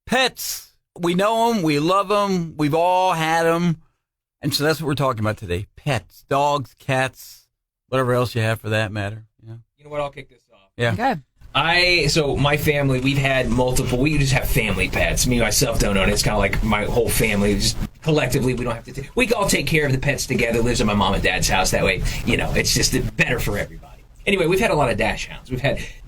Pets. We know them. We love them. We've all had them. And so that's what we're talking about today. Pets, dogs, cats, whatever else you have for that matter. Yeah. You know what? I'll kick this off. Yeah. Okay. So my family, we've had multiple. We just have family pets. Me myself don't own it. It's kind of like my whole family. Just collectively, we don't have to. We all take care of the pets together. Lives at my mom and dad's house. That way, it's just better for everybody. Anyway, we've had a lot of Dachshunds.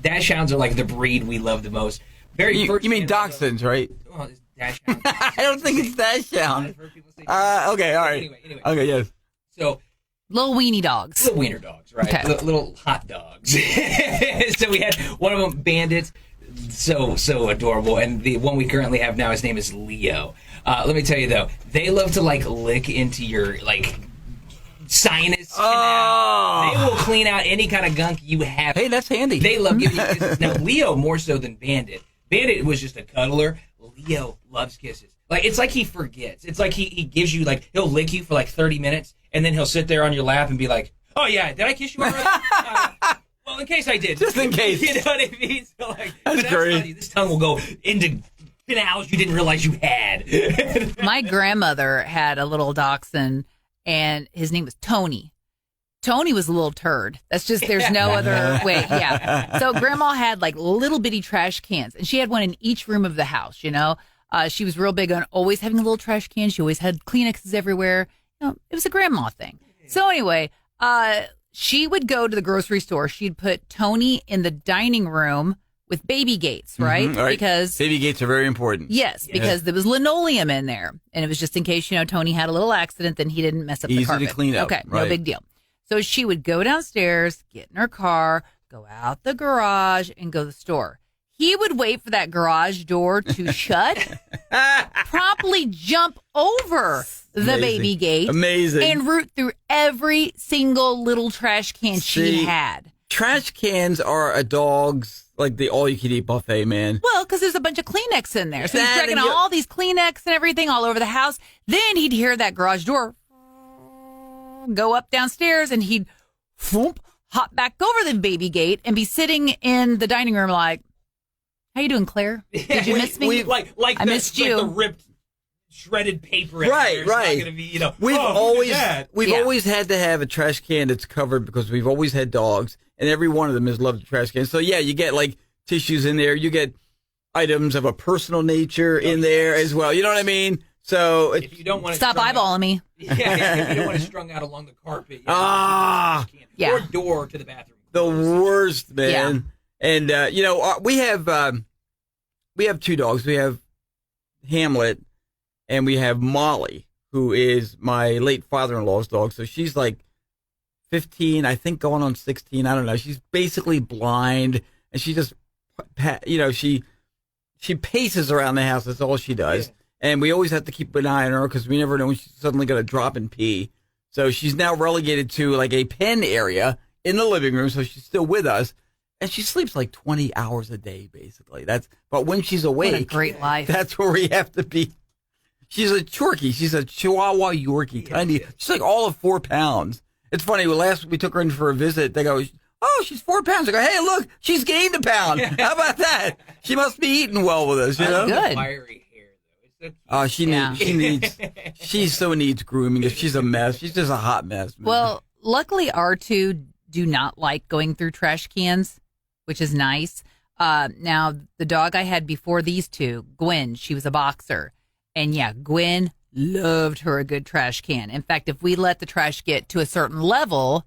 Dachshunds are like the breed we love the most. You mean Dachshunds, right? Well, it's Dachshunds. I don't think it's Dachshund. I've heard people say Okay, all right. Anyway. Okay, yes. So. Little weenie dogs. Little wiener dogs, right? Okay. Little hot dogs. So we had one of them, Bandit, so adorable. And the one we currently have now, his name is Leo. Let me tell you, though, they love to, lick into your, sinus canal. They will clean out any kind of gunk you have. Hey, that's handy. They love giving you kisses. Now, Leo more so than Bandit. Bandit was just a cuddler. Leo loves kisses. It's like he forgets. It's like he gives you, he'll lick you for 30 minutes. And then he'll sit there on your lap and be like, "Oh yeah, did I kiss you already?" Well, in case I did, just in case. You know what I mean? So that's great. You, this tongue will go into canals you didn't realize you had. My grandmother had a little dachshund, and his name was Tony. Tony was a little turd. That's just, there's no other way. Yeah. So grandma had little bitty trash cans, and she had one in each room of the house. She was real big on always having a little trash can. She always had Kleenexes everywhere. It was a grandma thing. So anyway, she would go to the grocery store. She'd put Tony in the dining room with baby gates, right? Mm-hmm, right. Because baby gates are very important. Yes, because there was linoleum in there. And it was just in case, Tony had a little accident, then he didn't mess up the carpet. Easy to clean up. Okay, right. No big deal. So she would go downstairs, get in her car, go out the garage, and go to the store. He would wait for that garage door to shut, promptly jump over the baby gate, and root through every single little trash can she had. Trash cans are a dog's, the all-you-can-eat buffet, man. Well, because there's a bunch of Kleenex in there. So he's dragging all these Kleenex and everything all over the house. Then he'd hear that garage door go up downstairs, and he'd hop back over the baby gate and be sitting in the dining room like, "How you doing, Claire? Did you miss me? I missed you." The ripped, shredded paper. Right. Gonna be, we've always had to have a trash can that's covered because we've always had dogs, and every one of them has loved the trash can. So yeah, you get tissues in there. You get items of a personal nature in there as well. You know what I mean? So if you don't want to stop eyeballing me. Yeah, if you don't want it strung out along the carpet. Or door to the bathroom. The worst, man. Yeah. And we have two dogs. We have Hamlet, and we have Molly, who is my late father-in-law's dog. So she's 15, I think, going on 16. I don't know. She's basically blind, and she just, she paces around the house. That's all she does. Yeah. And we always have to keep an eye on her because we never know when she's suddenly going to drop and pee. So she's now relegated to a pen area in the living room. So she's still with us. And she sleeps 20 hours a day, basically. But when she's awake, what a great life. That's where we have to be. She's a Yorkie. She's a Chihuahua Yorkie, tiny. She's all of 4 pounds. It's funny. Last we took her in for a visit. They go, "Oh, she's 4 pounds." I go, "Hey, look, she's gained a pound. How about that? She must be eating well with us, Good. Fiery hair, though. Oh, she so needs grooming. She's a mess. She's just a hot mess. Man. Well, luckily our two do not like going through trash cans, which is nice. Now, the dog I had before these two, Gwen, she was a boxer. And yeah, Gwen loved her a good trash can. In fact, if we let the trash get to a certain level,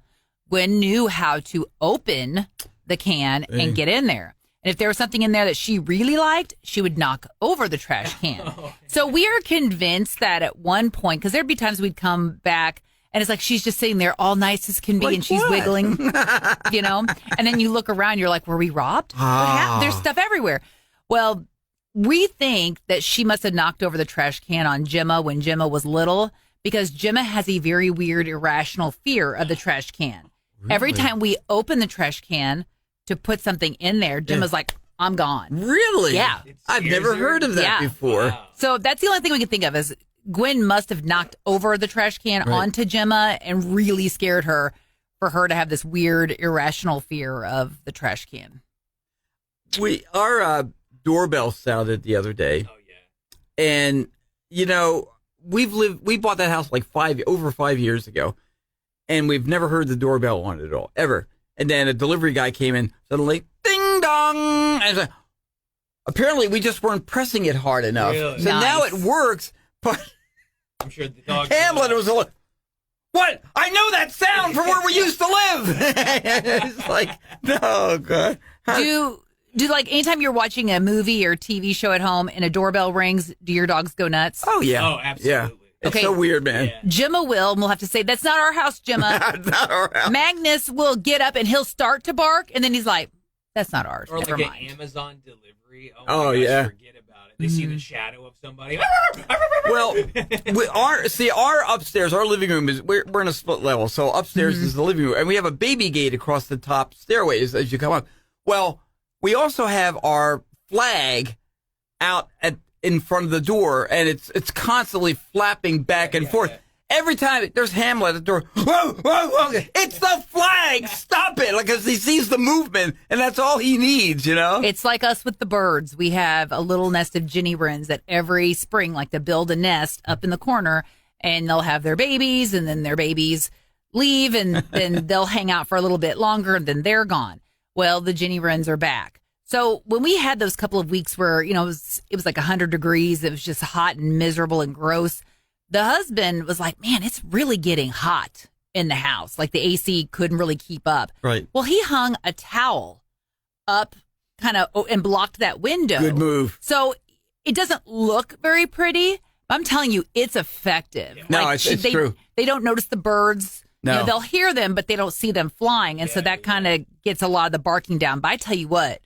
Gwen knew how to open the can and get in there. And if there was something in there that she really liked, she would knock over the trash can. So we are convinced that at one point, because there'd be times we'd come back and it's she's just sitting there all nice as can be and she's wiggling, And then you look around, you're like, were we robbed? There's stuff everywhere. Well, we think that she must have knocked over the trash can on Gemma when Gemma was little because Gemma has a very weird, irrational fear of the trash can. Really? Every time we open the trash can to put something in there, Gemma's like, "I'm gone." Really? Yeah. I've never heard of that before. Wow. So that's the only thing we can think of is Gwen must have knocked over the trash can onto Gemma and really scared her for her to have this weird, irrational fear of the trash can. Our doorbell sounded the other day. Oh, yeah. And, we bought that house like over 5 years ago, and we've never heard the doorbell on it at all, ever. And then a delivery guy came in, suddenly, ding dong. And it's like, apparently we just weren't pressing it hard enough. Really? So now Nice. it works, but I'm sure the dog. Hamlet was a what? I know that sound from where we used to live. It's like, no, God. Do like anytime you're watching a movie or TV show at home and a doorbell rings, do your dogs go nuts? Oh, yeah. Oh, absolutely. Yeah. It's Okay. so weird, man. Yeah. Gemma will, and we'll have to say, that's not our house, Gemma. That's not our house. Magnus will get up and he'll start to bark, and then he's like, that's not ours. Or Never like mind. an Amazon delivery. Oh, Oh, my gosh, yeah. Forget about it. They see the shadow of somebody. Well, our upstairs, our living room we're in a split level. So upstairs is the living room, and we have a baby gate across the top stairways as you come up. Well, we also have our flag out in front of the door, and it's constantly flapping back and forth. yeah. Every time there's Hamlet at the door, whoa, whoa, whoa, it's the flag! Stop it! Because he sees the movement, and that's all he needs, It's like us with the birds. We have a little nest of Jenny wrens that every spring like to build a nest up in the corner, and they'll have their babies, and then their babies leave, and then they'll hang out for a little bit longer, and then they're gone. Well, the Jenny wrens are back. So when we had those couple of weeks where, it was like 100 degrees, it was just hot and miserable and gross, the husband was like, man, it's really getting hot in the house. Like the AC couldn't really keep up. Right. Well, he hung a towel up kind of and blocked that window. Good move. So it doesn't look very pretty. But I'm telling you, it's effective. No, it's true. They don't notice the birds. No. They'll hear them, but they don't see them flying. And so that kind of gets a lot of the barking down. But I tell you what,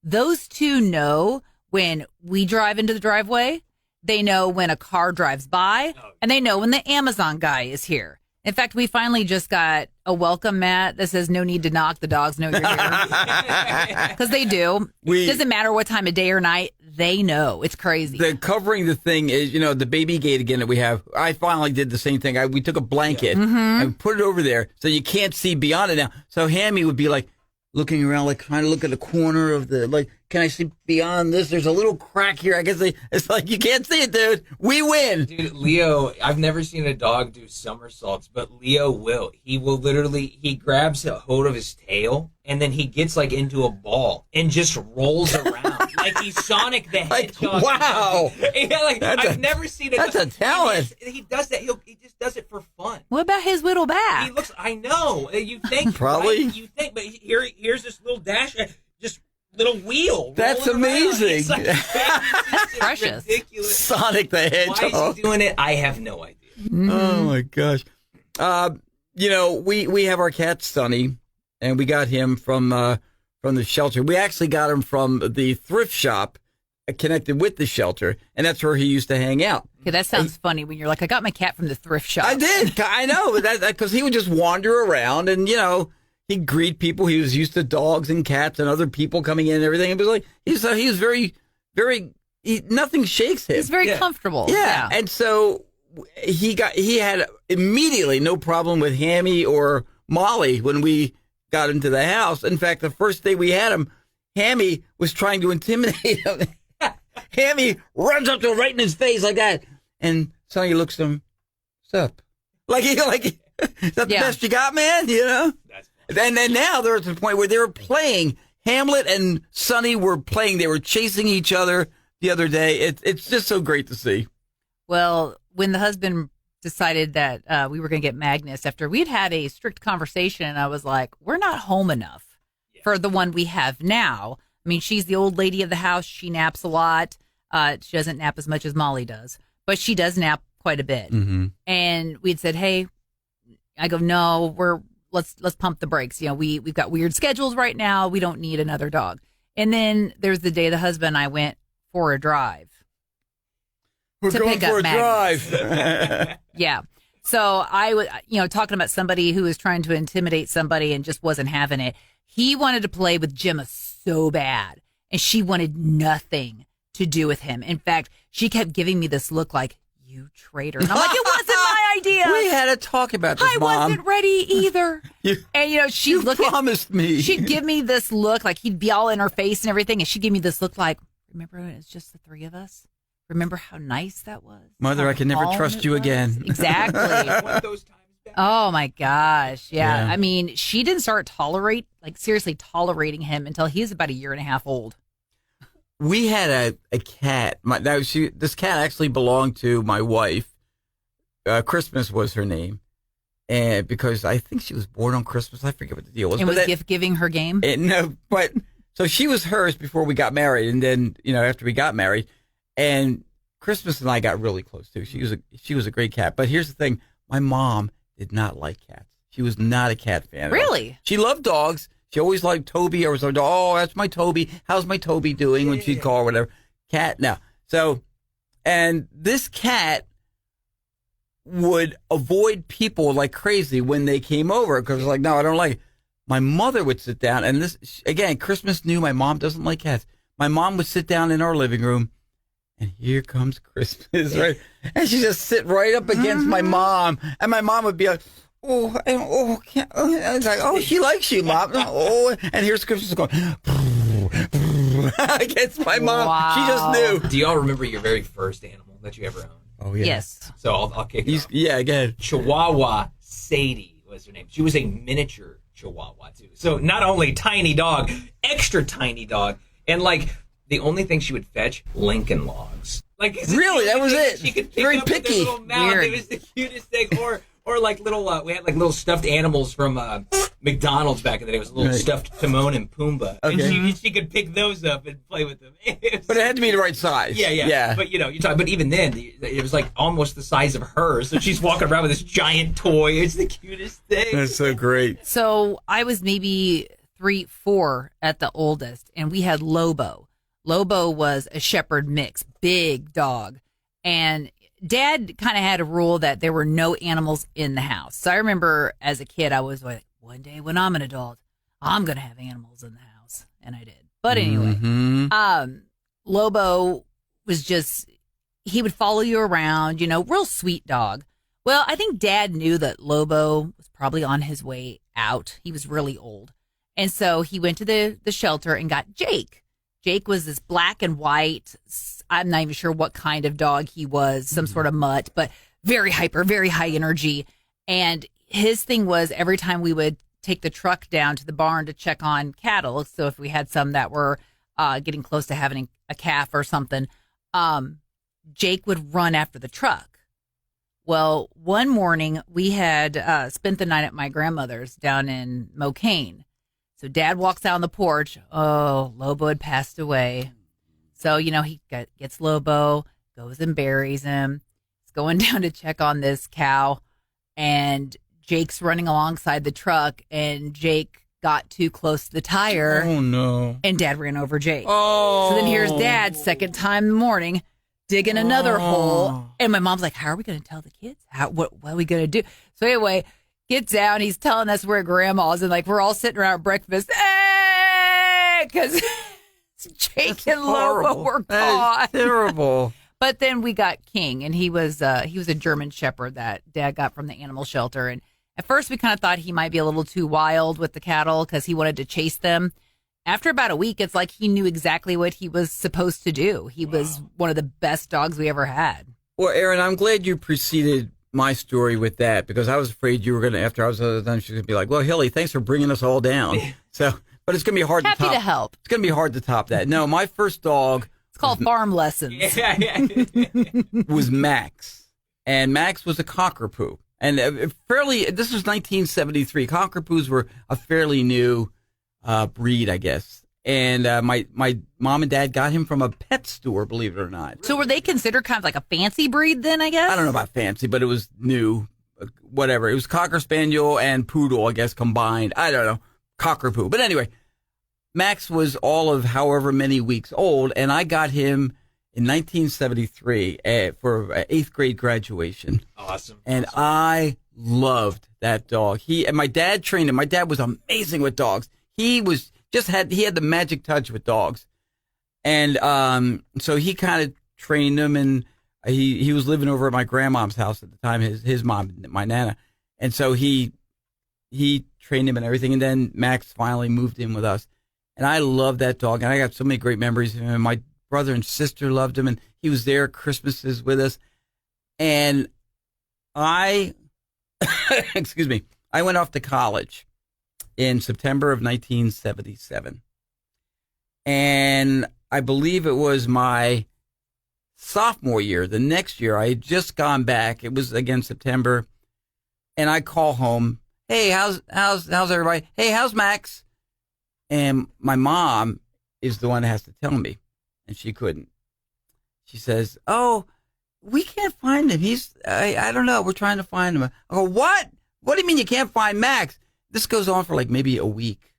those two know when we drive into the driveway. They know when a car drives by, and they know when the Amazon guy is here. In fact, we finally just got a welcome mat that says no need to knock. The dogs know you're here. Because they do. It doesn't matter what time of day or night. They know. It's crazy. The covering the thing is, the baby gate again that we have. I finally did the same thing. We took a blanket and put it over there so you can't see beyond it now. So Hammy would be like looking around, like trying to look at the corner of can I see beyond this? There's a little crack here. I guess it's like, you can't see it, dude. We win. Dude, Leo, I've never seen a dog do somersaults, but Leo will. He will he grabs a hold of his tail, and then he gets into a ball and just rolls around like he's Sonic the Hedgehog. Wow. Yeah, I've never seen it. That's a talent. He does that. He just does it for fun. What about his little back? He looks. I know. You think Probably. right? You think, but here's this little dash, just little wheel. That's rolling around. amazing. It's like, it's Precious. ridiculous. Sonic the Why Hedgehog. is he doing it? I have no idea. Oh my gosh. We have our cat Sonny, and we got him from the shelter. We actually got him from the thrift shop connected with the shelter, and that's where he used to hang out. Okay, that sounds funny when you're like, I got my cat from the thrift shop. I did. I know that because he would just wander around, and he'd greet people. He was used to dogs and cats and other people coming in and everything. It was like he was very, very. Nothing shakes him. He's very comfortable. Yeah. And so he had immediately no problem with Hammy or Molly when we got into the house. In fact, the first day we had him, Hammy was trying to intimidate him. Hammy runs up to him right in his face like that, and Sonny looks at him. What's up? Is that the best you got, man? And then now they're at the point where they were playing. Hamlet and Sonny were playing. They were chasing each other the other day. It's just so great to see. Well, when the husband decided that we were going to get Magnus, after we'd had a strict conversation, I was like, we're not home enough for the one we have now. I mean, she's the old lady of the house. She naps a lot. She doesn't nap as much as Molly does, but she does nap quite a bit. Mm-hmm. And we'd said, hey, I go, no, let's pump the brakes. We've got weird schedules right now. We don't need another dog. And then there's the day the husband and I went for a drive. We're to going pick for up a Magnus. drive. Yeah. So I was, talking about somebody who was trying to intimidate somebody and just wasn't having it. He wanted to play with Gemma so bad, and she wanted nothing to do with him. In fact, she kept giving me this look like, you traitor. And I'm like, it wasn't my idea. We had to talk about this, I Mom. wasn't ready either. And, she'd You look promised me. She'd give me this look like he'd be all in her face and everything. And she'd give me this look like, remember when it's just the three of us? remember how nice that was? Mother, How I can never calm trust it you was? again. Exactly. One of those times back. Oh my gosh. Yeah. Yeah. I mean, she didn't start seriously tolerating him until he was about a year and a half old. We had a cat. This cat actually belonged to my wife. Christmas was her name. And because I think she was born on Christmas. I forget what the deal was. And But was gift giving her game? So she was hers before we got married. And then, after we got married, and Christmas and I got really close too. She was a great cat. But here's the thing. My mom did not like cats. She was not a cat fan. Really? She loved dogs. She always liked Toby. Or was like, oh, that's my Toby. How's my Toby doing when she'd call or whatever. Cat, no. So, and this cat would avoid people like crazy when they came over because like, no, I don't like it. My mother would sit down, and this, again, Christmas knew my mom doesn't like cats. My mom would sit down in our living room, and here comes Christmas, right? And she just sit right up against my mom, and my mom would be like, can't. I was like, oh, she likes you, Mom. Oh, and here's Christmas going against my mom. Wow. She just knew. Do y'all remember your very first animal that you ever owned? Oh, yeah. Yes. So I'll kick it off. Yeah, again. Chihuahua Sadie was her name. She was a miniature Chihuahua too. So not only tiny dog, extra tiny dog, and like the only thing she would fetch, Lincoln Logs. Like Really? That was it? She could pick Very up with her picky. little mouth. Weird. It was the cutest thing. Or like little, we had like little stuffed animals from McDonald's back in the day. It was a little Right. stuffed Timon and Pumbaa, Okay. and she could pick those up and play with them. But it had to be the right size. Yeah. But you talk. But even then, it was like almost the size of her. So she's walking around with this giant toy. It's the cutest thing. That's so great. So I was maybe 3, 4 at the oldest, and we had Lobo. Lobo was a shepherd mix, big dog. And Dad kind of had a rule that there were no animals in the house. So I remember as a kid, I was like, one day when I'm an adult, I'm going to have animals in the house. And I did. But anyway, Lobo was he would follow you around, real sweet dog. Well, I think Dad knew that Lobo was probably on his way out. He was really old. And so he went to the shelter and got Jake. Jake was this black and white. I'm not even sure what kind of dog he was, some sort of mutt, but very hyper, very high energy. And his thing was every time we would take the truck down to the barn to check on cattle, so if we had some that were getting close to having a calf or something, Jake would run after the truck. Well, one morning we had spent the night at my grandmother's down in Mocaine. So Dad walks out on the porch. Oh, Lobo had passed away. So, he gets Lobo, goes and buries him. He's going down to check on this cow. And Jake's running alongside the truck. And Jake got too close to the tire. Oh, no. And Dad ran over Jake. Oh. So then here's Dad, second time in the morning, digging another hole. And my mom's like, how are we going to tell the kids? What are we going to do? So anyway, gets down. He's telling us we're at grandma's, and like we're all sitting around at breakfast, because Jake and Lobo were caught. That's terrible. But then we got King, and he was a German Shepherd that Dad got from the animal shelter. And at first, we kind of thought he might be a little too wild with the cattle because he wanted to chase them. After about a week, it's like he knew exactly what he was supposed to do. He was one of the best dogs we ever had. Well, Aaron, I'm glad you preceded my story with that because I was afraid you were going to, after I was done, she was going to be like, well, Hilly, thanks for bringing us all down. So, but it's going to be hard Happy to top. to help. It's going to be hard to top that. No, my first dog It's called farm lessons. was Max, and Max was a cockapoo. And this was 1973. Cockapoos were a fairly new breed, I guess. And my mom and dad got him from a pet store, believe it or not. So were they considered kind of like a fancy breed then, I guess? I don't know about fancy, but it was new, whatever. It was Cocker Spaniel and Poodle, I guess, combined. I don't know, Cockapoo. But anyway, Max was all of however many weeks old, and I got him in 1973 for 8th grade graduation. Awesome. And I loved that dog. And my dad trained him. My dad was amazing with dogs. He had the magic touch with dogs. And so he kind of trained him, and he was living over at my grandmom's house at the time, his mom, my Nana. And so he trained him and everything. And then Max finally moved in with us. And I love that dog. And I got so many great memories of him. My brother and sister loved him, and he was there at Christmases with us. And I, excuse me, I went off to college in September of 1977. And I believe it was my sophomore year. The next year, I had just gone back. It was, again, September. And I call home. Hey, how's everybody? Hey, how's Max? And my mom is the one that has to tell me. And she couldn't. She says, oh, we can't find him. I don't know. We're trying to find him. I go, what? What do you mean you can't find Max? This goes on for like maybe a week.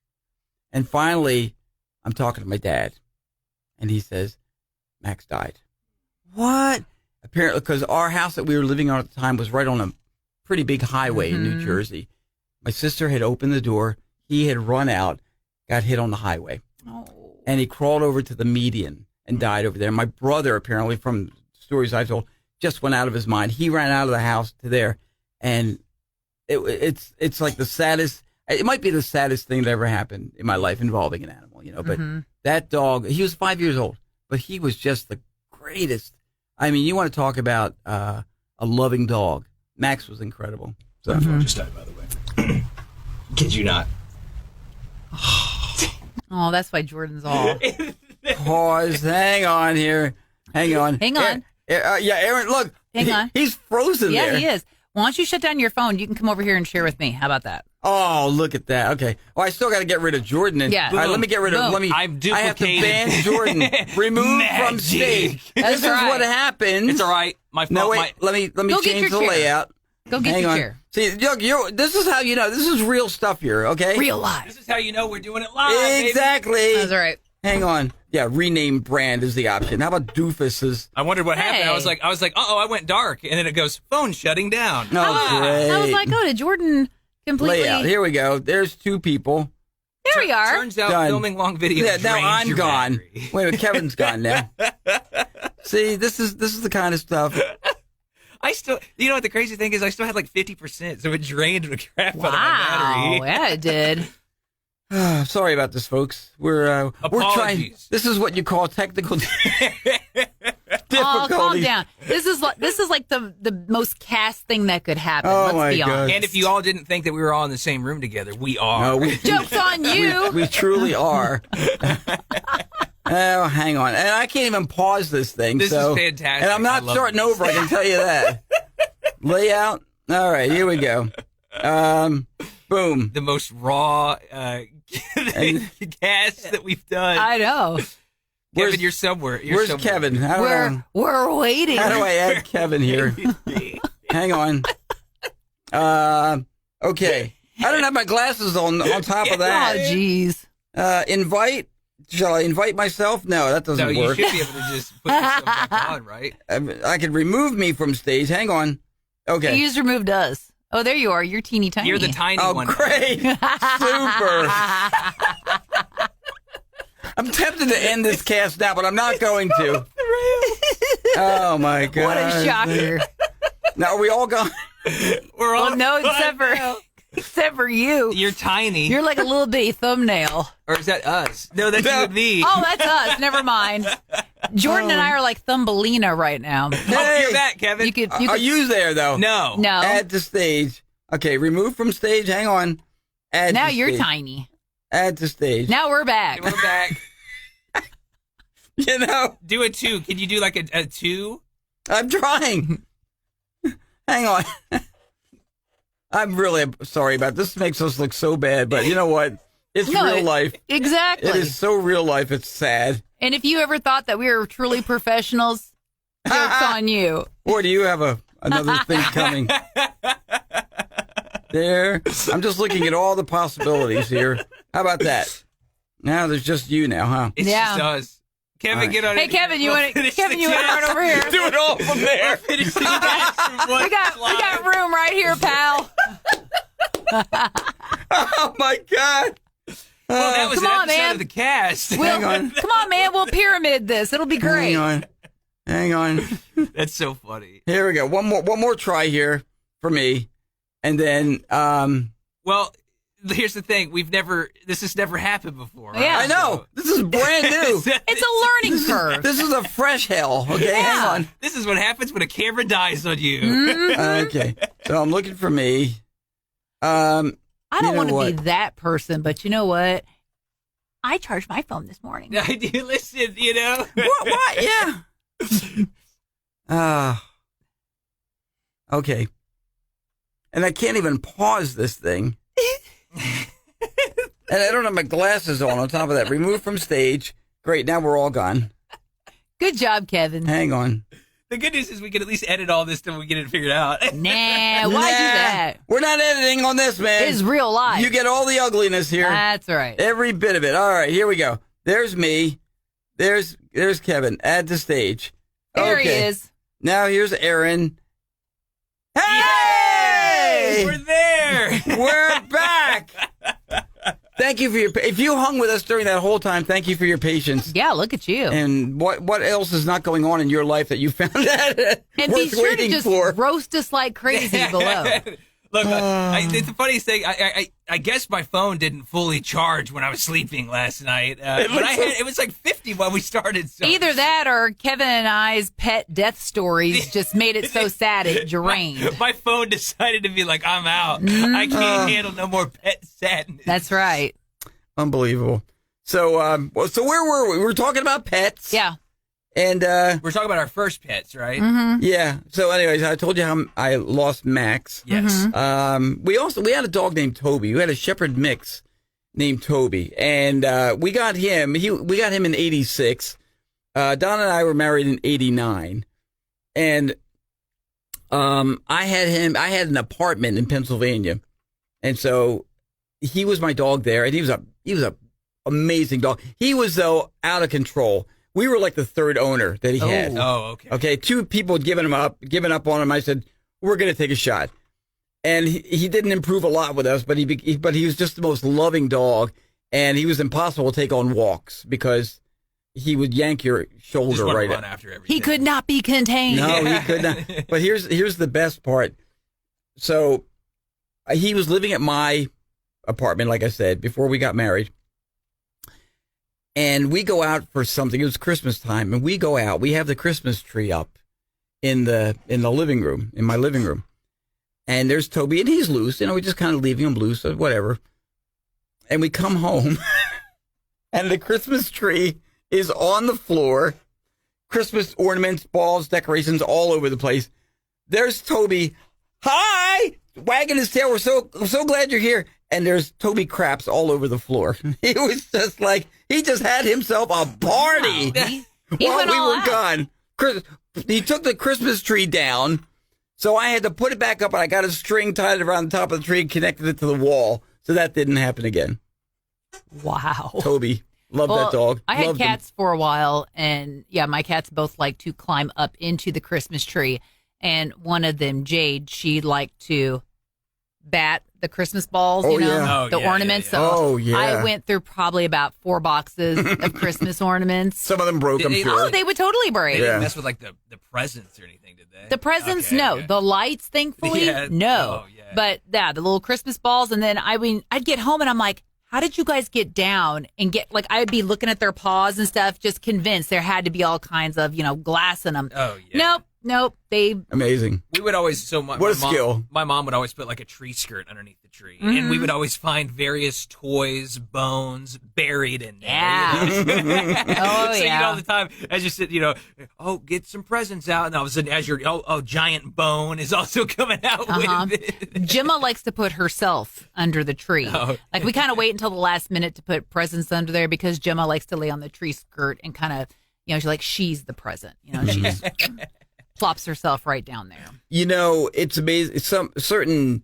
And finally, I'm talking to my dad. And he says, Max died. What? Apparently, because our house that we were living on at the time was right on a pretty big highway in New Jersey. My sister had opened the door. He had run out, got hit on the highway. Oh. And he crawled over to the median and died over there. My brother, apparently, from stories I've told, just went out of his mind. He ran out of the house to there. And it's like the saddest, it might be the saddest thing that ever happened in my life involving an animal, you know. But that dog, he was 5 years old, but he was just the greatest. I mean, you want to talk about a loving dog. Max was incredible. So My phone just died, by the way. Kid you not. Oh, that's why Jordan's all. pause. Hang on here. Hang on. Hang on. Yeah, Aaron, look. Hang on. He's frozen Yeah, there. he is. Why don't you shut down your phone? You can come over here and share with me. How about that? Oh, look at that. Okay. Oh, I still got to get rid of Jordan. And, Yeah. All right, let me get rid of. Boom. Let me. I've I have to duplicated. ban Jordan. Remove from Magic. stage. That's This is right. what happens. It's all right. My phone. No, wait. Let me Go get change your the chair. layout. Go get Hang your on. chair. See, look, this is how you know. This is real stuff here. Okay. Real life. This is how you know we're doing it live. Baby. Exactly. That's all right. Hang on. Yeah, rename brand is the option. How about doofuses? I wondered what happened. Hey. I was like, I went dark, and then it goes phone shutting down. Oh, great. I was like, oh, did Jordan completely? Layout. Here we go. There's two people. There we are. Turns out Done. filming long videos. Yeah, now drains I'm your gone. battery. Wait a minute, Kevin's gone now. See, this is the kind of stuff. I still, you know what the crazy thing is? I still had like 50%, so it drained the crap out of my Wow. battery. Yeah, it did. Sorry about this, folks. We're trying. Apologies. This is what you call technical difficulties. Oh, calm down. This is like the most Kast thing that could happen. Oh, Let's my be God. honest. And if you all didn't think that we were all in the same room together, we are. No, we Joke's on you. we truly are. Oh, hang on, and I can't even pause this thing. This so, is fantastic. and I'm not I love starting this. over. I can tell you that. Layout. All right, here we go. Boom. The most raw cast that we've done. I know. Kevin, you're somewhere. Where's Kevin? We're waiting. How do I add Kevin here? Hang on. Okay. I don't have my glasses on top of Oh, that. jeez. Invite. Shall I invite myself? No, that doesn't No, you work. should be able to just put yourself back on, right? I could remove me from stage. Hang on. Okay. You just removed us. Oh, there you are. You're teeny tiny. You're the tiny Oh, one. great. Super. I'm tempted to end this cast now, but I'm not going to. Oh, my God. What a shocker. Now, are we all gone? We're all Well, no, except for you. You're tiny. You're like a little bitty thumbnail. Or is that us? No, that's No. you and me. Oh, that's us. Never mind. Jordan and I are like Thumbelina right now. Hey, You're back, Kevin. You could. are you there, though? No. No. Add to stage. Okay, remove from stage. Hang on. Add Now to you're stage. tiny. Add to stage. Now we're back. We're back. You know, Do a 2. Can you do like a 2? I'm trying. Hang on. I'm really sorry about this. This makes us look so bad, but you know what? It's No, real life. Exactly. It is so real life. It's sad. And if you ever thought that we were truly professionals, joke's on you. Or do you have another thing coming? There. I'm just looking at all the possibilities here. How about that? Now there's just you now, huh? It's Yeah. just us. Kevin, All right. get on Hey, it. Kevin, you We'll want to? finish Kevin, the you want to cast. run over here? Do it all from there. Finish the cast from one We got room right here, pal. Oh my God. Well, that was Come an on, episode man. of the cast. Hang on. Come on, man. We'll pyramid this. It'll be great. Hang on. That's so funny. Here we go. One more try here for me. And then Well, here's the thing: this has never happened before. Right? Yeah. I know. This is brand new. It's a learning curve. This is a fresh hell. Okay, hang on. This is what happens when a camera dies on you. Okay, so I'm looking for me. I don't you know want to what? be that person, but you know what? I charged my phone this morning. I do listen, you know. What? Yeah. Okay. And I can't even pause this thing. And I don't have my glasses on top of that. Remove from stage. Great, now we're all gone. Good job, Kevin. Hang on. The good news is we can at least edit all this till we get it figured out. Nah, why do that? We're not editing on this, man. It's real life. You get all the ugliness here. That's right. Every bit of it. All right, here we go. There's me. There's Kevin. Add to stage. There he Okay. is. Now here's Aaron. Hey! We're there. We're back. Thank you for your. If you hung with us during that whole time, thank you for your patience. Yeah, look at you. And what else is not going on in your life that you found that And be worth sure to waiting just for? roast us like crazy below. Look, it's the funniest thing. I guess my phone didn't fully charge when I was sleeping last night, but it was like 50 when we started. So. Either that or Kevin and I's pet death stories just made it so sad it drained. My phone decided to be like, I'm out. I can't handle no more pet sadness. That's right. Unbelievable. So, so where were we? We were talking about pets. Yeah. And We're talking about our first pets, right? Mm-hmm. yeah. So, anyways, I told you how I lost Max. Yes. We had a dog named Toby. We had a Shepherd mix named Toby, and we got him. We got him in '86. Don and I were married in '89, and I had him. I had an apartment in Pennsylvania, and so he was my dog there, and he was a amazing dog. He was though out of control. We were like the third owner that he had. Oh, okay. Okay, two people had given up on him. I said, we're going to take a shot. And he didn't improve a lot with us, but he was just the most loving dog, and he was impossible to take on walks because he would yank your shoulder Just want right to run up. after everything. He could not be contained. No, he could not. But here's the best part. So he was living at my apartment, like I said, before we got married. And we go out for something. It was Christmas time, and we go out. We have the Christmas tree up in the living room, in my living room. And there's Toby, and he's loose. You know, we're just kind of leaving him loose or whatever. And we come home, and the Christmas tree is on the floor. Christmas ornaments, balls, decorations all over the place. There's Toby. Hi! Wagging his tail. I'm so glad you're here. And there's Toby craps all over the floor. He was just like, he just had himself a party He while went we all were out. gone. He took the Christmas tree down, so I had to put it back up, and I got a string tied around the top of the tree and connected it to the wall, so that didn't happen again. Wow. Toby, loved that dog. I had Loved him. cats for a while, and yeah, my cats both like to climb up into the Christmas tree. And one of them, Jade, she liked to bat the Christmas balls, Oh, you know, yeah. Oh, the yeah, ornaments. yeah, yeah. So Oh, yeah. I went through probably about 4 boxes of Christmas ornaments. Some of them broke, I'm They- sure. Oh, they would totally They break. didn't Yeah. mess with like the presents or anything, did they? The presents, Okay, no. okay. The lights, thankfully, Yeah. no. Oh, yeah. But yeah, the little Christmas balls. And then I'd get home and I'm like, how did you guys get down and get, like, I'd be looking at their paws and stuff, just convinced there had to be all kinds of, glass in them. Oh, yeah. Nope. They, Amazing. We would always What a skill. My mom would always put like a tree skirt underneath the tree, Mm-hmm. and we would always find various toys, bones buried in there. Yeah. you know? Oh, So yeah. all the time as you sit, get some presents out, and all of a sudden as you're giant bone is also coming out Uh-huh. with it. Gemma likes to put herself under the tree. Oh. Like, we kind of wait until the last minute to put presents under there because Gemma likes to lay on the tree skirt and kind of, she's the present. She just plops herself right down there. It's amazing. Some certain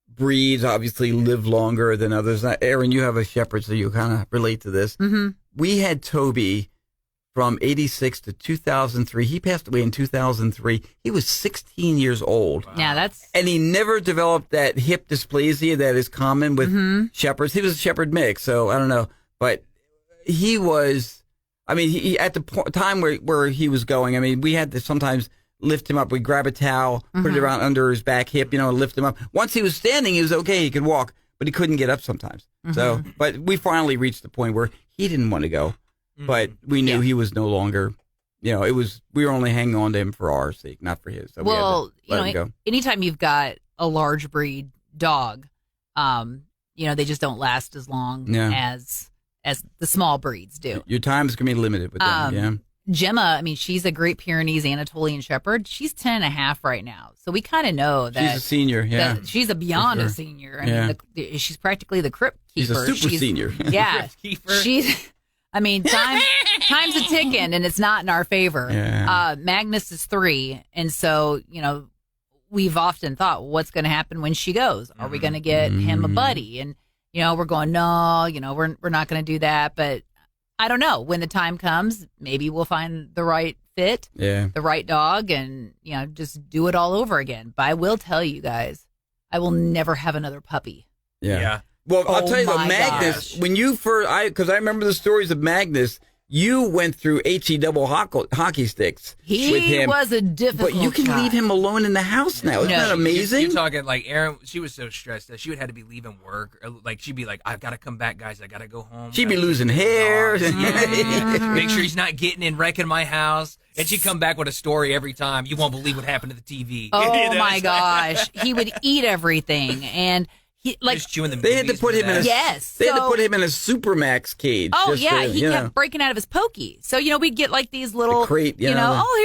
breeds obviously live longer than others. Aaron, you have a shepherd, so you kind of relate to this. Mm-hmm. We had Toby from 86 to 2003. He passed away in 2003. He was 16 years old. Yeah, that's And he never developed that hip dysplasia that is common with shepherds. He was a shepherd mix, so I don't know. But he was, he at the time where he was going, we had to sometimes lift him up. We'd grab a towel, put it around under his back hip, lift him up. Once he was standing, he was okay. He could walk. but he couldn't get up sometimes. So, but we finally reached the point where he didn't want to go, but we knew he was no longer. We were only hanging on to him for our sake, not for his. So well, we had to let him go. Anytime you've got a large breed dog, they just don't last as long as the small breeds do. Your time is going to be limited with them. Gemma, she's a Great Pyrenees Anatolian Shepherd. She's 10 and a half right now. So we kind of know that she's a senior. Yeah, she's a beyond a senior. I mean, she's practically the crypt keeper. She's a super senior. Yeah, she's. Time's a ticking, and it's not in our favor. Yeah. Magnus is 3, and so we've often thought, what's going to happen when she goes? Are we going to get him a buddy? And we're going, no, we're not going to do that. But I don't know. When the time comes, maybe we'll find the right fit, the right dog, and just do it all over again. But I will tell you guys, I will never have another puppy. Yeah. Well, I'll tell you though, Magnus, when you first, because I remember the stories of Magnus, you went through HE double hockey sticks with him. He was a difficult But you can leave him alone in the house now. Isn't that amazing? You're talking like Erin, she was so stressed that she would have to be leaving work. Or like she'd be like, I've got to come back, guys. I got to go home. She'd be losing hair. Make sure he's not getting in, wrecking my house. And she'd come back with a story every time. You won't believe what happened to the TV. Oh, my gosh. He would eat everything. And just chewing the they had to put him in a had to put him in a Supermax cage. Oh he kept breaking out of his pokey. So we'd get like these little crate, hey,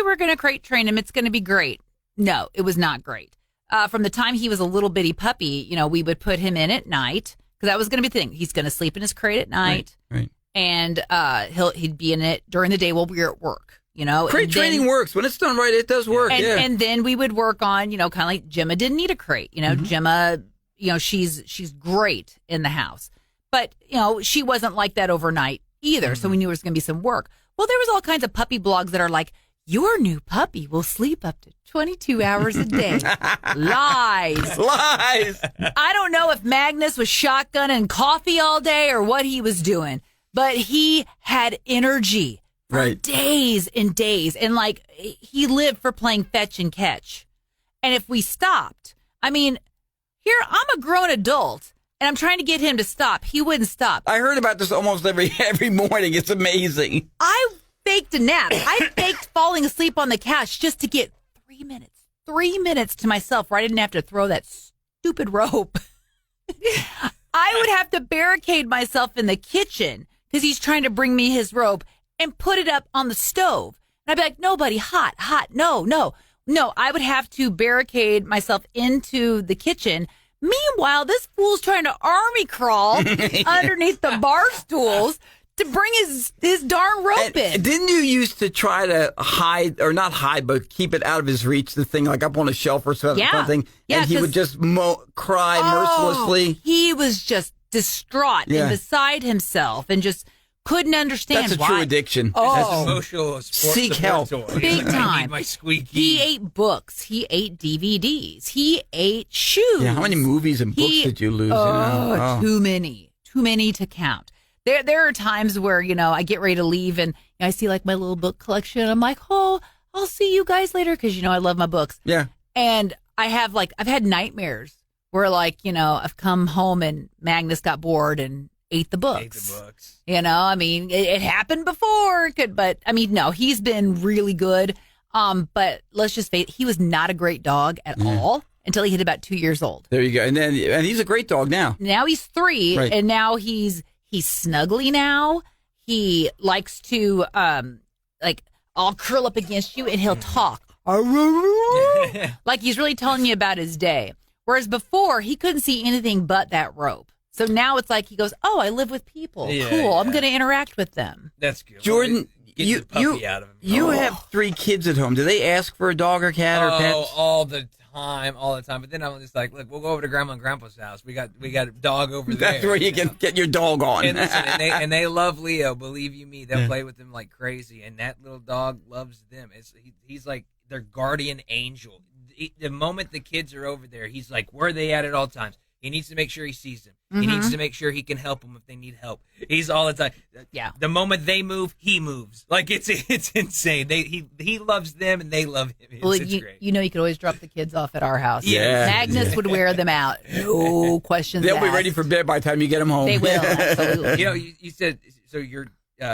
we're going to crate train him. It's going to be great. No, it was not great. From the time he was a little bitty puppy, we would put him in at night because that was going to be the thing. He's going to sleep in his crate at night, right. And he'd be in it during the day while we were at work. Crate training works when it's done right. It does work. And then we would work on kind of like Gemma didn't need a crate. Gemma. She's great in the house, but she wasn't like that overnight either. So we knew there was going to be some work. Well, there was all kinds of puppy blogs that are like, your new puppy will sleep up to 22 hours a day. Lies. I don't know if Magnus was shotgunning coffee all day or what he was doing, but he had energy for days and days. And like he lived for playing fetch and catch. And if we stopped, here, I'm a grown adult, and I'm trying to get him to stop. He wouldn't stop. I heard about this almost every morning. It's amazing. I faked a nap. I faked falling asleep on the couch just to get 3 minutes. 3 minutes to myself where I didn't have to throw that stupid rope. I would have to barricade myself in the kitchen because he's trying to bring me his rope and put it up on the stove. And I'd be like, no, buddy, hot, no. No, I would have to barricade myself into the kitchen. Meanwhile, this fool's trying to army crawl underneath the bar stools to bring his darn rope in. Didn't you used to try to hide, or not hide, but keep it out of his reach, the thing like up on a shelf or something? Yeah, and he would just cry mercilessly. He was just distraught and beside himself and just couldn't understand why. That's a true addiction. That's emotional seek help. Big time. I need my squeaky. He ate books. He ate DVDs. He ate shoes. Yeah, how many movies and books did you lose? Too many. Too many to count. There are times where, I get ready to leave and I see like my little book collection. I'm like, oh, I'll see you guys later because, I love my books. Yeah. And I've had nightmares where I've come home and Magnus got bored and ate the books. It happened before. No, he's been really good. But let's just face it, he was not a great dog at all until he hit about 2 years old. There you go. And he's a great dog now. Now he's 3, and now he's snuggly now. He likes to I'll curl up against you and he'll talk. Like he's really telling you about his day. Whereas before he couldn't see anything but that rope. So now it's like he goes, oh, I live with people. Cool. I'm going to interact with them. That's good. Jordan, you out of him. You have 3 kids at home. Do they ask for a dog or cat or pets? All the time. But then I'm just like, look, we'll go over to Grandma and Grandpa's house. We got a dog over there. That's where you can get your dog on. And, listen, and they love Leo. Believe you me, they'll play with him like crazy. And that little dog loves them. He's like their guardian angel. The moment the kids are over there, he's like, where are they at all times? He needs to make sure he sees them. He needs to make sure he can help them if they need help. He's all the time. Yeah. The moment they move, he moves. Like it's insane. He loves them and they love him. It's great. You could always drop the kids off at our house. Yeah. Magnus would wear them out. No questions They'll asked. be ready for bed by the time you get them home. They will, absolutely. You know, you said so. Your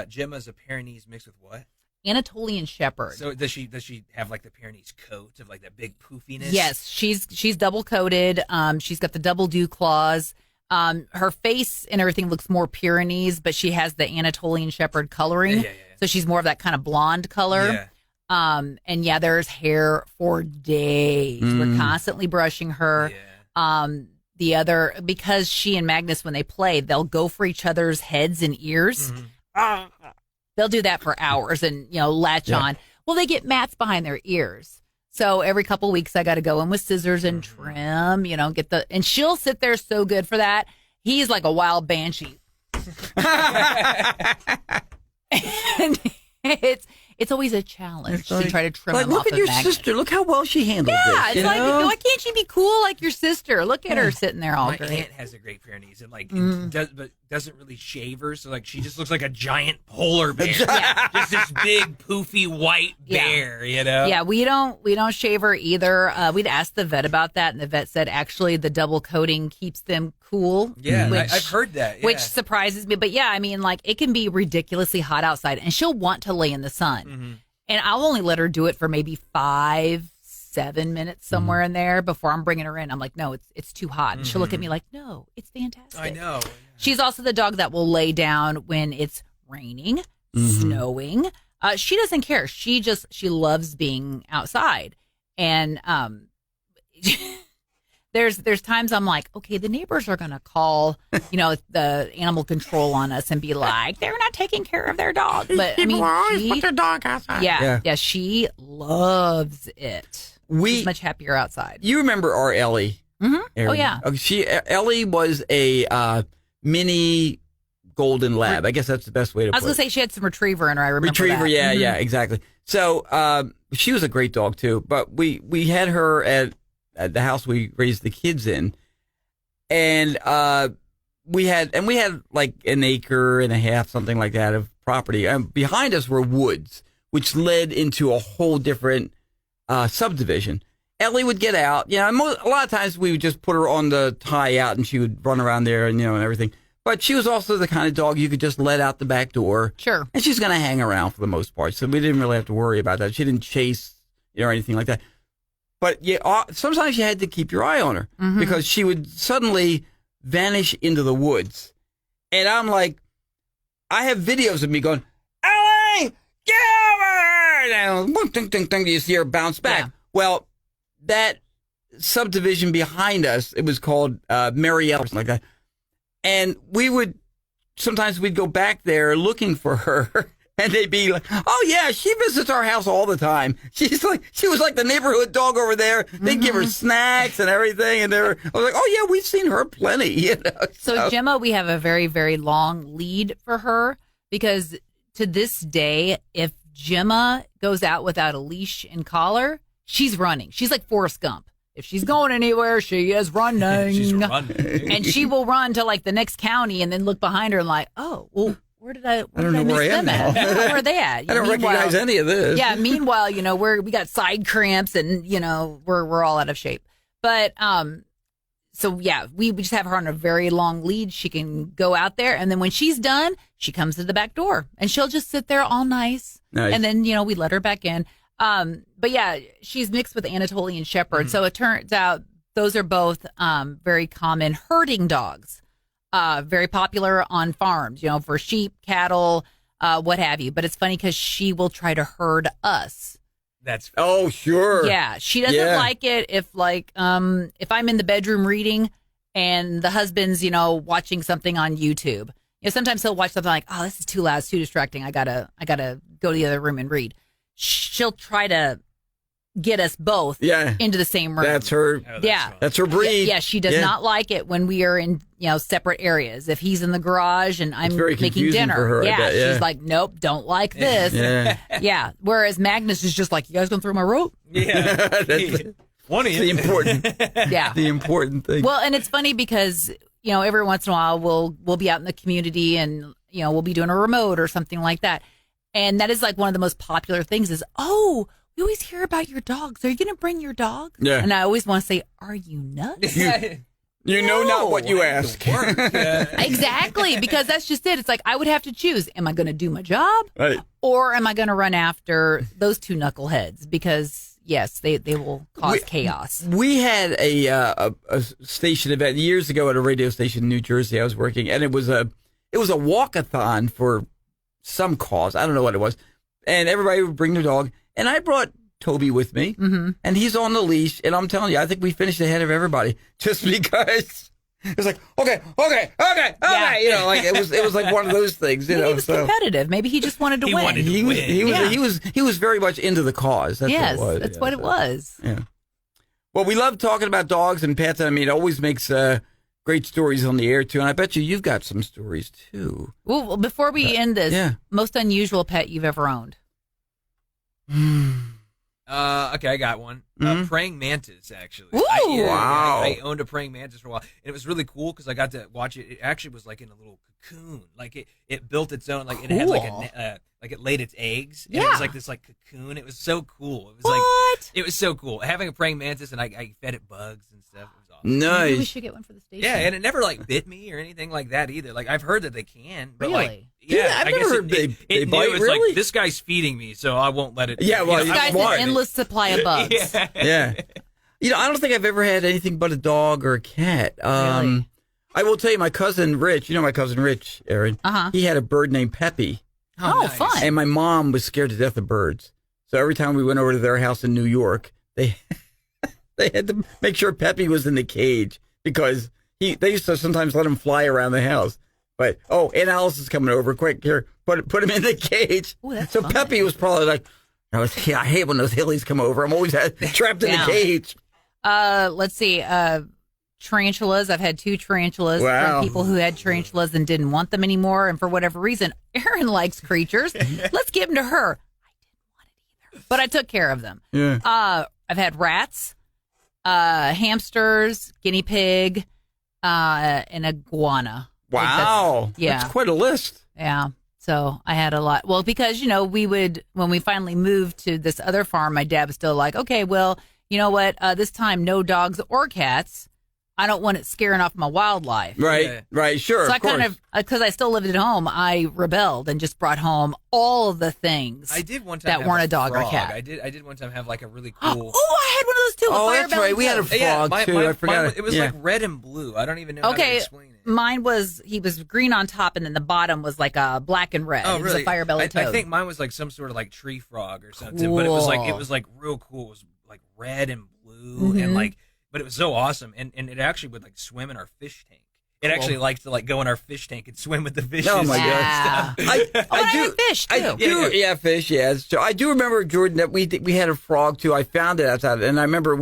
Gemma's a Pyrenees mixed with what? Anatolian Shepherd. So does she have like the Pyrenees coat of like that big poofiness? Yes, she's double coated. She's got the double dew claws. Her face and everything looks more Pyrenees, but she has the Anatolian Shepherd coloring. Yeah. So she's more of that kind of blonde color. Yeah. And yeah, there's hair for days. We're constantly brushing her. Yeah. Because she and Magnus, when they play, they'll go for each other's heads and ears. They'll do that for hours and, latch on. Well, they get mats behind their ears. So every couple weeks I got to go in with scissors and trim, and she'll sit there so good for that. He's like a wild banshee. And it's always a challenge to try to trim him look off at of your Magnus. sister. Look how well she handled this. Yeah, it's like, why can't she be cool like your sister? Look at her sitting there all My great. aunt has a great Pyrenees and but doesn't really shave her, so like she just looks like a giant polar bear, just this big poofy white bear, Yeah, we don't shave her either. We'd asked the vet about that, and the vet said actually the double coating keeps them cool. Yeah, which, I've heard that. Yeah. which surprises me. But yeah, I mean, like it can be ridiculously hot outside, and she'll want to lay in the sun, and I'll only let her do it for maybe 5-7 minutes somewhere in there before I'm bringing her in. I'm like, no, it's too hot, and she'll look at me like, no, it's fantastic. I know. She's also the dog that will lay down when it's raining, snowing. She doesn't care. She loves being outside. And there's times I'm like, okay, the neighbors are going to call, the animal control on us and be like, they're not taking care of their dog. But I mean, put their dog outside. yeah, she loves it. She's much happier outside. You remember our Ellie? Oh yeah. Ellie was a mini golden lab. I guess that's the best way to put it. I was going to say she had some retriever in her. I remember Retriever, that. yeah, exactly. So she was a great dog too. But we had her at the house we raised the kids in, and we had like an acre and a half, something like that, of property. Behind us were woods, which led into a whole different subdivision. Ellie would get out. A lot of times we would just put her on the tie out, and she would run around there and and everything. But she was also the kind of dog you could just let out the back door. Sure. And she's going to hang around for the most part, so we didn't really have to worry about that. She didn't chase or anything like that. But sometimes you had to keep your eye on her because she would suddenly vanish into the woods. And I'm like, I have videos of me going, Ellie, get over! And ding, ding, ding, you see her bounce back. Yeah. Well, that subdivision behind us, it was called Marielle or something like that. And sometimes we'd go back there looking for her. And they'd be like, oh, yeah, she visits our house all the time. She was like the neighborhood dog over there. They'd give her snacks and everything. And I was like, oh, yeah, we've seen her plenty. So Gemma, we have a very, very long lead for her because to this day, if Gemma goes out without a leash and collar, she's running. She's like Forrest Gump. If she's going anywhere, she is running. She's running. And she will run to like the next county and then look behind her and like, oh, well, where did I don't know where I am now. Where are they at? I don't recognize any of this. Yeah. Meanwhile, we got side cramps and we're all out of shape. But so yeah, we just have her on a very long lead. She can go out there, and then when she's done, she comes to the back door, and she'll just sit there all nice. And then we let her back in. But yeah, she's mixed with Anatolian Shepherd, so it turns out those are both very common herding dogs. Very popular on farms, for sheep, cattle, what have you. But it's funny because she will try to herd us. That's oh sure. Yeah, she doesn't like it if if I'm in the bedroom reading and the husband's watching something on YouTube. Sometimes he'll watch something like, oh, this is too loud, it's too distracting. I gotta go to the other room and read. She'll try to get us both into the same room. That's her. That's her breed. Yeah, she does not like it when we are in separate areas. If he's in the garage and I'm making dinner, for her, she's like, nope, don't like this. Yeah. Whereas Magnus is just like, you guys gonna throw my rope? Yeah. One of the you. important, Yeah. the important thing. Well, and it's funny because, every once in a while we'll be out in the community and, we'll be doing a remote or something like that. And that is like one of the most popular things is, oh, we always hear about your dogs. Are you going to bring your dog? Yeah. And I always want to say, are you nuts? You know not what you ask. Exactly, because that's just it. It's like I would have to choose. Am I going to do my job? Right. Or am I going to run after those two knuckleheads? Because, yes, they will cause chaos. We had a station event years ago at a radio station in New Jersey I was working, and it was a walkathon for some cause. I don't know what it was. And everybody would bring their dog. And I brought Toby with me, and he's on the leash. And I'm telling you, I think we finished ahead of everybody just because it was like, okay. Yeah. Like it was like one of those things. Maybe he was competitive. Maybe he just wanted to win. He was very much into the cause. That's yes, what it was. that's what it was. Yeah. Well, we love talking about dogs and pets. I mean, it always makes great stories on the air too. And I bet you've got some stories too. Well, before we end this, most unusual pet you've ever owned? Okay, I got one. Praying mantis, actually. Ooh. Wow. I owned a praying mantis for a while, and it was really cool because I got to watch it. It actually was like in a little cocoon, like it built its own, like it had like like it laid its eggs, and it was like this like cocoon. It was so cool. It was like it was so cool having a praying mantis, and I fed it bugs and stuff. It was awesome. Nice. Maybe we should get one for the station. Yeah, and it never like bit me or anything like that either. Like I've heard that they can, but like. Really? Yeah, I've I never guess heard they it bite, knew it was really? like, this guy's feeding me, so I won't let it. Yeah, well, This guy's smart. an endless supply of bugs. Yeah. I don't think I've ever had anything but a dog or a cat. Really? I will tell you, my cousin Rich, my cousin Rich, Aaron, he had a bird named Peppy. Oh, nice. fun. And my mom was scared to death of birds. So every time we went over to their house in New York, they had to make sure Peppy was in the cage because they used to sometimes let him fly around the house. But, Aunt Alice is coming over. Quick, here, put him in the cage. Ooh, that's so fun. Peppy was probably like, I hate when those Hillies come over. I'm always trapped in the cage. Let's see. Tarantulas. I've had 2 tarantulas Wow. from people who had tarantulas and didn't want them anymore. And for whatever reason, Erin likes creatures. Let's give them to her. I didn't want it either, but I took care of them. Yeah. I've had rats, hamsters, guinea pig, and iguana. Wow. Yeah. That's quite a list. Yeah. So I had a lot. Well, because, when we finally moved to this other farm, my dad was still like, okay, well, you know what? This time, no dogs or cats. I don't want it scaring off my wildlife. Right. Right. Sure. So I of course. because I still lived at home, I rebelled and just brought home all of the things. I did one time that have weren't a dog or frog. cat. I did one time have like a really Oh, cool. I had one of those too. Oh, that's right. We had a frog too. I forgot. It was like red and blue. I don't even know how to explain it. Mine was he was green on top, and then the bottom was like a black and red. Oh, It was really? a fire-bellied toad. I think mine was like some sort of like tree frog or something, but it was like real cool. It was like red and blue and like, but it was so awesome, and it actually would like swim in our fish tank. It actually likes to like go in our fish tank and swim with the fishes. Oh my Yeah. God! I had fish too. Fish. Yeah. So I do remember, Jordan, that we had a frog too. I found it outside, and I remember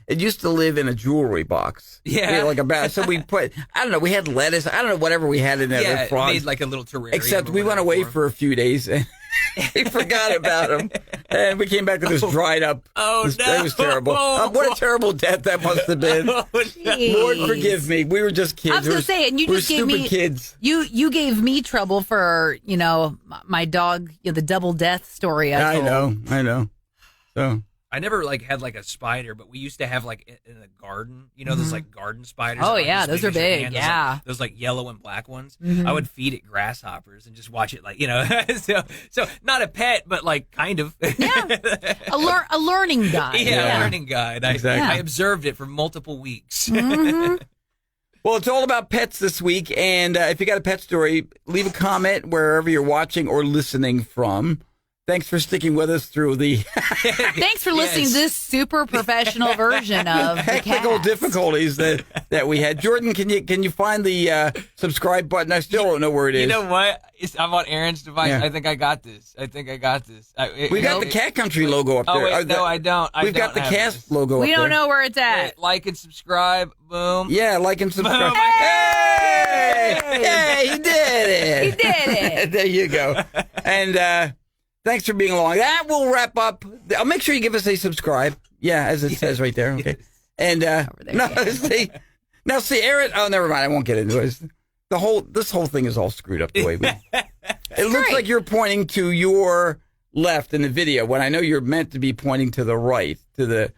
it used to live in a jewelry box. Yeah. We had like a bag. So we put, I don't know, we had lettuce. I don't know, whatever we had in there. Yeah, the frogs. made like a little terrarium. Except or we went whatever away for 'em. for a few days and we forgot about him. And we came back to this dried up. Oh, no. That was terrible. What a terrible death that must have been. Oh, no. Lord forgive me. We were just kids. I was going to say, and you we were just gave stupid me kids. You gave me trouble for my dog, the double death story. I told. I know. So I never like had like a spider, but we used to have like in the garden, those like garden spiders. Oh, that, like, yeah, as those big are as your big, hand, yeah. those like yellow and black ones. Mhm. I would feed it grasshoppers and just watch it like so not a pet, but like kind of. Yeah, a learning guide. Yeah, a learning guide. Exactly. I observed it for multiple weeks. Mhm. Well, it's all about pets this week, and if you got a pet story, leave a comment wherever you're watching or listening from. Thanks for sticking with us through the Thanks for listening to this super professional version of the technical Kast. difficulties that we had. Jordan, can you find the subscribe button? I still don't know where it is. You know what? I'm on Aaron's device. Yeah. I think I got this. We got the Cat Country logo up there. Oh wait, no, I don't. We've got the have Kast this. logo We up don't there. know where it's at. Wait, like and subscribe. Boom. Yeah, like and subscribe. Boom. Hey! Hey, he did it. He did it. There you go. And thanks for being along. That will wrap up. I'll make sure you give us a subscribe. Yeah, as it says right there. Okay. And there, no, yeah. see, Aaron. Oh, never mind. I won't get into it. This whole thing is all screwed up the way we. It looks great. like you're pointing to your left in the video when I know you're meant to be pointing to the right to the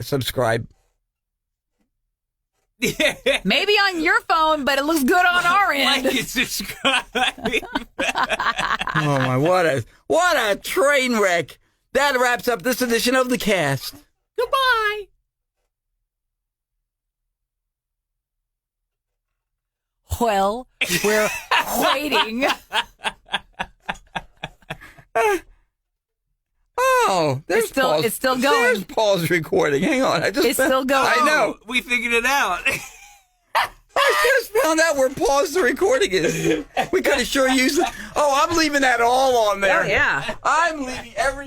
subscribe. Maybe on your phone, but it looks good on our end. Like and subscribe. Oh my! What a train wreck! That wraps up this edition of the Kast. Goodbye. Well, we're waiting. Oh, there's Paul's. It's still going. There's Paul's recording. Hang on, It's still going. I know. We figured it out. I just found out where Paul's recording is. We could have sure used it. Oh, I'm leaving that all on there. Oh, yeah. I'm leaving every.